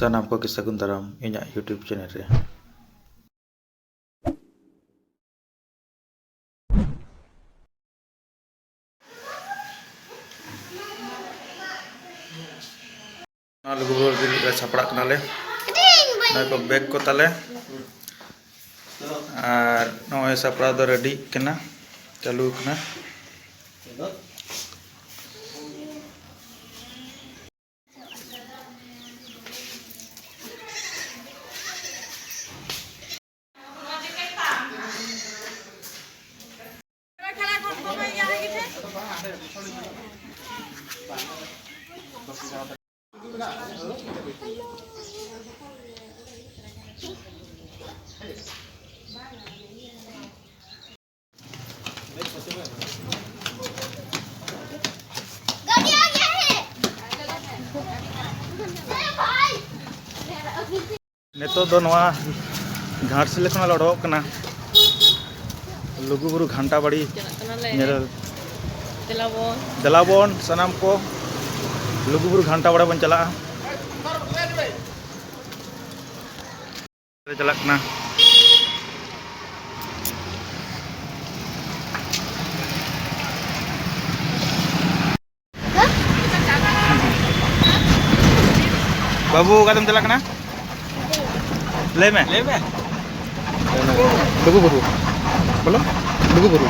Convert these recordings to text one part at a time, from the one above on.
ᱥᱟᱱᱟᱢ ᱠᱚᱜᱮ ᱥᱟᱹᱜᱩᱱ ᱫᱟᱨᱟᱢ ᱤᱧᱟᱹᱜ YouTube ᱪᱮᱱᱮᱞ ᱨᱮ। Lugu-buru re saprak kanale na ko bag ko tale ar noy sapra do ready kena chalu kena neto do noa Ghatsile khonal odok kana Lugu-buru Ghanta Badi nyerel delabon sanam ko Lugu-buru Ghanta Badi bon chalaa chalak kana babu kadam chalak kana ले में Lugu-buru बोलो Lugu-buru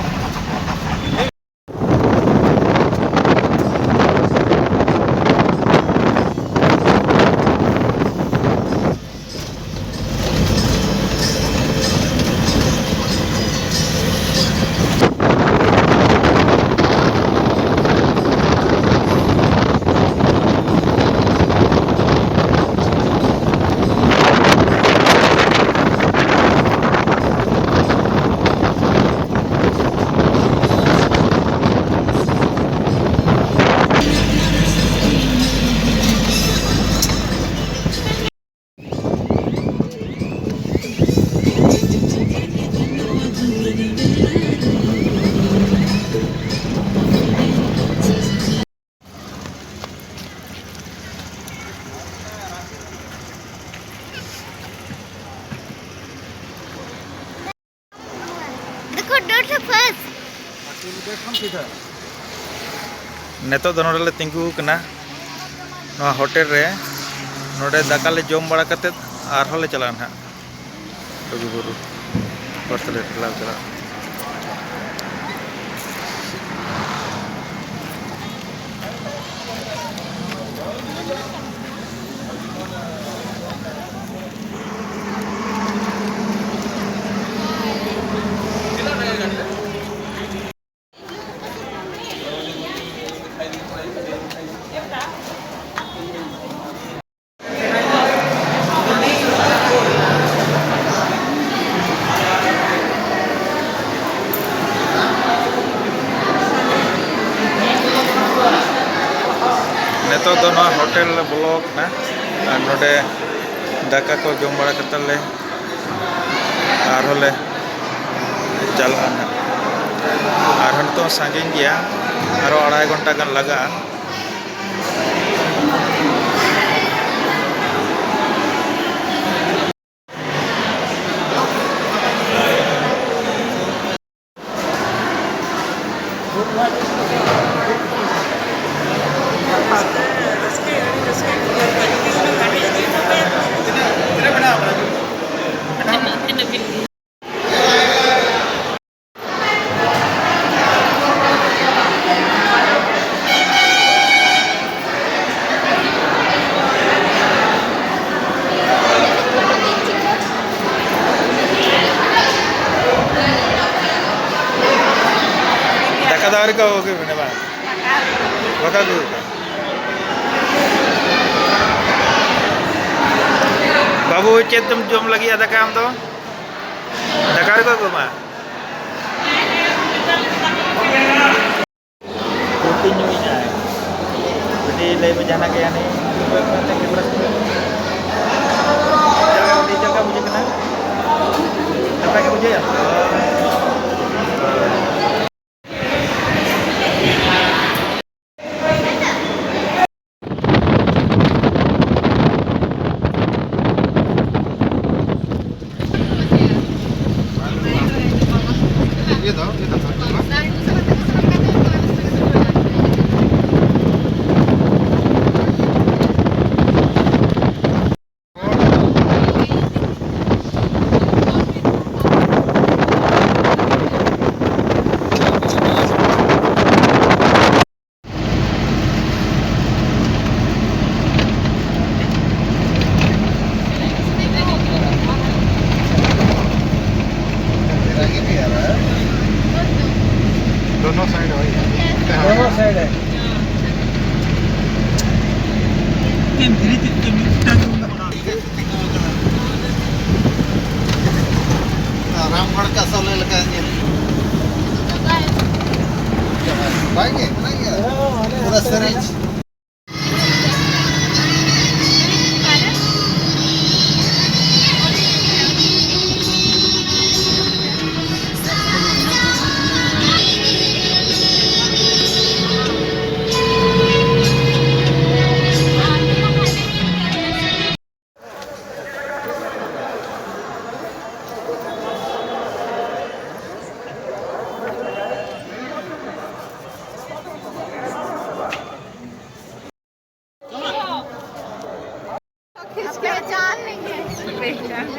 neto do nodale tingu kana no hotel re node daka le jom bada katet arhole chalan ha Lugu-buru hotel re chala neto do no hotel blok na ar node daka ko jom bada katal le arhole chalan ha ar han to sangin gya aro 2.5 घंटा gan laga Kadar ka hoge bine ba waka gu babu chet tum jom lagi ada kam to dakar ko ma continue ina jadi lay bajana kaya ni camera jaga mujhe kena apa ke mujhe ya Ramgarh का सोले लगा ये bike है ना ये पूरा सरीज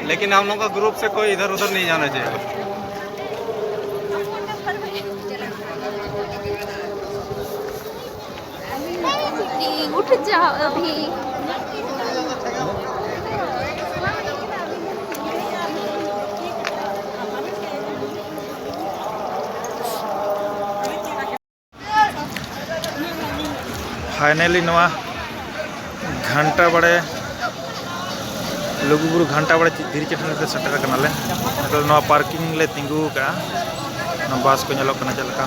लेकिन हम लोग का ग्रुप से कोई इधर उधर नहीं जाना चाहिए। उठ जाओ अभी। फाइनली नवा घंटा बड़े लुगुबुरु घंटा बड़े धीरे चटनी से सेटर कनाले मतलब नवा पार्किंग ले तिंगू का ना बस को ñelok kana चलका